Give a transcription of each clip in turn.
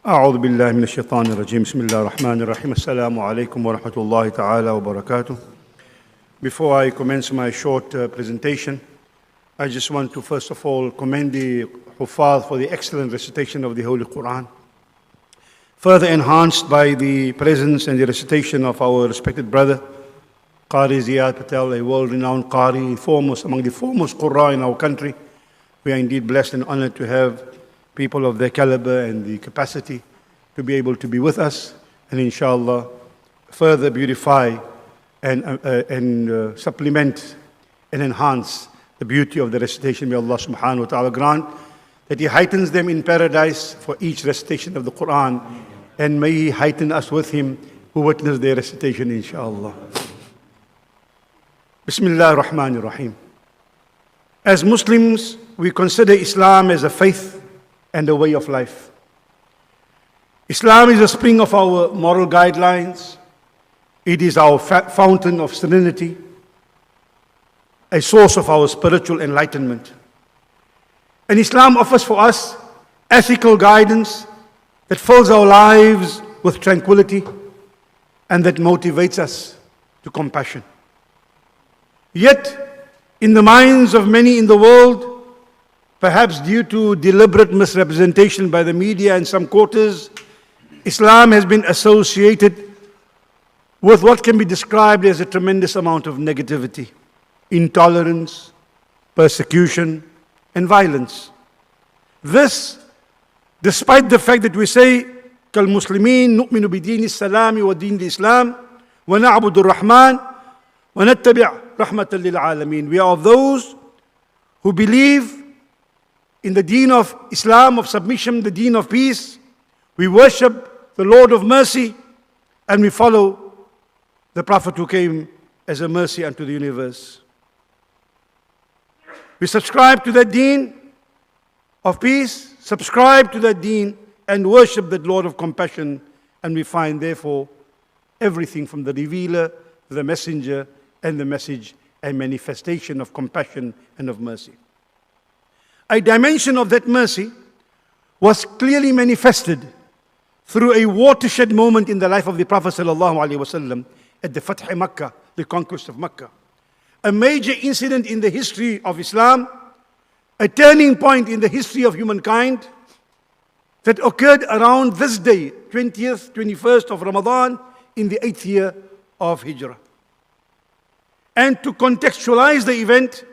أعوذ بالله من الشيطان الرجيم بسم الله الرحمن الرحيم السلام عليكم ورحمة الله تعالى وبركاته. Before I commence my short presentation, I just want to first of all commend the Huffaz for the excellent recitation of the Holy Quran, further enhanced by the presence and the recitation of our respected brother Qari Ziyad Patel, a world-renowned Qari, foremost among the foremost Qurra in our country. We are indeed blessed and honored to have people of their caliber and the capacity to be able to be with us and inshallah further beautify and supplement and enhance the beauty of the recitation. May Allah subhanahu wa ta'ala grant that He heightens them in paradise for each recitation of the Quran, and may He heighten us with Him who witness their recitation inshallah. Bismillah ar-Rahman ar-Rahim. As Muslims, we consider Islam as a faith and a way of life. Islam is a spring of our moral guidelines. It is our fountain of serenity, a source of our spiritual enlightenment. And Islam offers for us ethical guidance that fills our lives with tranquility and that motivates us to compassion. Yet, in the minds of many in the world, perhaps due to deliberate misrepresentation by the media and some quarters, Islam has been associated with what can be described as a tremendous amount of negativity, intolerance, persecution, and violence. This, despite the fact that we say, كالمسلمين نؤمن بدين السلام ودين الإسلام ونعبد الرحمن ونتبع رحمة للعالمين. We are of those who believe in the deen of Islam, of submission, the deen of peace. We worship the Lord of mercy and we follow the Prophet who came as a mercy unto the universe. We subscribe to that deen of peace, subscribe to that deen and worship that Lord of compassion, and we find therefore everything from the revealer, the messenger and the message and manifestation of compassion and of mercy. A dimension of that mercy was clearly manifested through a watershed moment in the life of the Prophet ﷺ at the Fath Makkah, the conquest of Makkah. A major incident in the history of Islam, a turning point in the history of humankind that occurred around this day, 20th, 21st of Ramadan, in the 8th year of Hijrah. And to contextualize the event,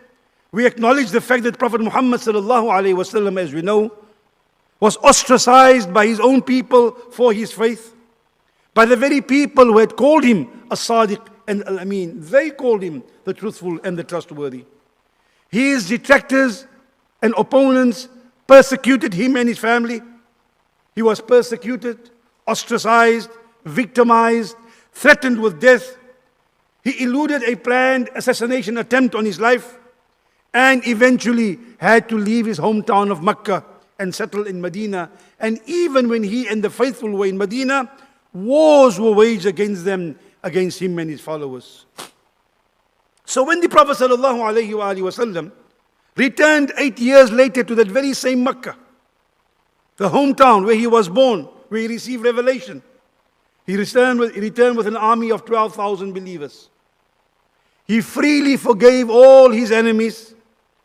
we acknowledge the fact that Prophet Muhammad ﷺ, as we know, was ostracized by his own people for his faith, by the very people who had called him as-Sadiq and al-Amin. They called him the truthful and the trustworthy. His detractors and opponents persecuted him and his family. He was persecuted, ostracized, victimized, threatened with death. He eluded a planned assassination attempt on his life and eventually had to leave his hometown of Makkah and settle in Medina. And even when he and the faithful were in Medina, wars were waged against them, against him and his followers. So when the Prophet ﷺ returned 8 years later to that very same Makkah, the hometown where he was born, where he received revelation, he returned with an army of 12,000 believers. He freely forgave all his enemies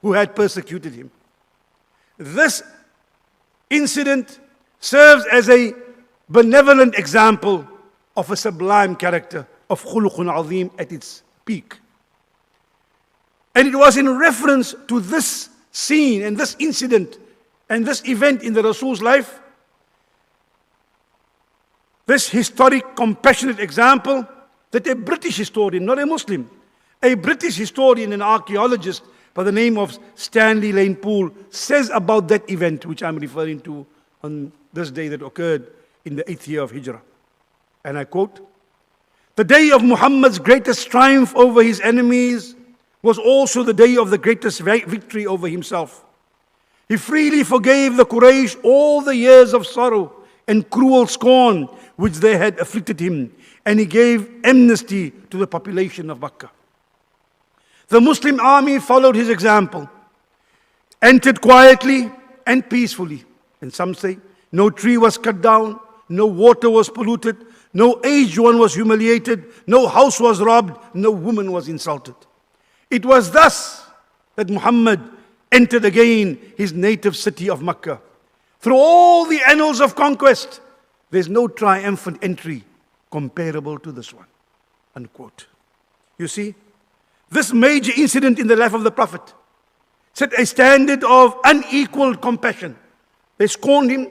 who had persecuted him. This incident serves as a benevolent example of a sublime character of khuluqun azim at its peak. And it was in reference to this scene and this incident and this event in the Rasul's life, this historic, compassionate example, that a British historian, not a Muslim, a British historian and archaeologist by the name of Stanley Lane Poole says about that event which I'm referring to on this day that occurred in the 8th year of Hijrah. And I quote, "The day of Muhammad's greatest triumph over his enemies was also the day of the greatest victory over himself. He freely forgave the Quraysh all the years of sorrow and cruel scorn which they had afflicted him, and he gave amnesty to the population of Makkah. The Muslim army followed his example, entered quietly and peacefully, and some say No tree was cut down, no water was polluted, no aged one was humiliated, no house was robbed, no woman was insulted. It was thus that Muhammad entered again his native city of Mecca. Through all the annals of conquest, there's no triumphant entry comparable to this one. Unquote. You see, this major incident in the life of the Prophet set a standard of unequaled compassion. They scorned him,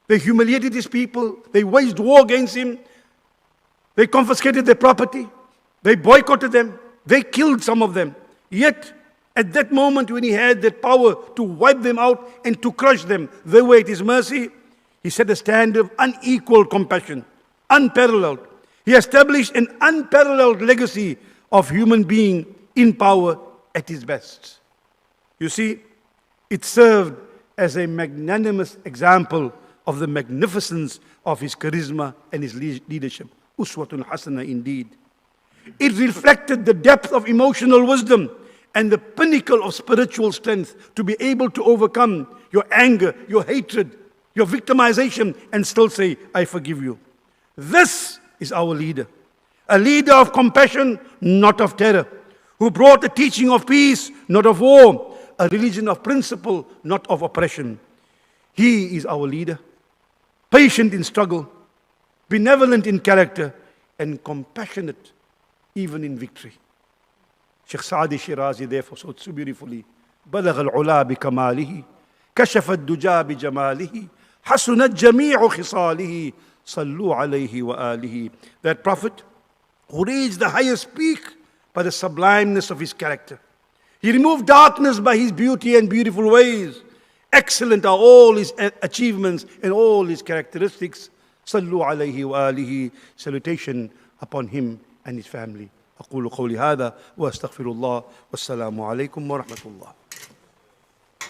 they humiliated his people, they waged war against him, they confiscated their property, they boycotted them, they killed some of them. Yet, at that moment when he had that power to wipe them out and to crush them, they were at his mercy. He set a standard of unequaled compassion, unparalleled. He established an unparalleled legacy of human being in power at his best. You see, it served as a magnanimous example of the magnificence of his charisma and his leadership. Uswatun hasana indeed. It reflected the depth of emotional wisdom and the pinnacle of spiritual strength to be able to overcome your anger, your hatred, your victimization, and still say, I forgive you. This is our leader. A leader of compassion, not of terror, who brought the teaching of peace, not of war, a religion of principle, not of oppression. He is our leader, patient in struggle, benevolent in character, and compassionate even in victory. Sheikh Saadi Shirazi therefore said so beautifully, بلغ العلا بكماله كشف الدجى بجماله حسنت جميع خصاله صلوا عليه وآله. That Prophet who reached the highest peak by the sublimeness of his character. He removed darkness by his beauty and beautiful ways. Excellent are all his achievements and all his characteristics. صلوا عليه وآله. Salutation upon him and his family. أقول قولي هذا وأستغفر الله والسلام عليكم ورحمة الله.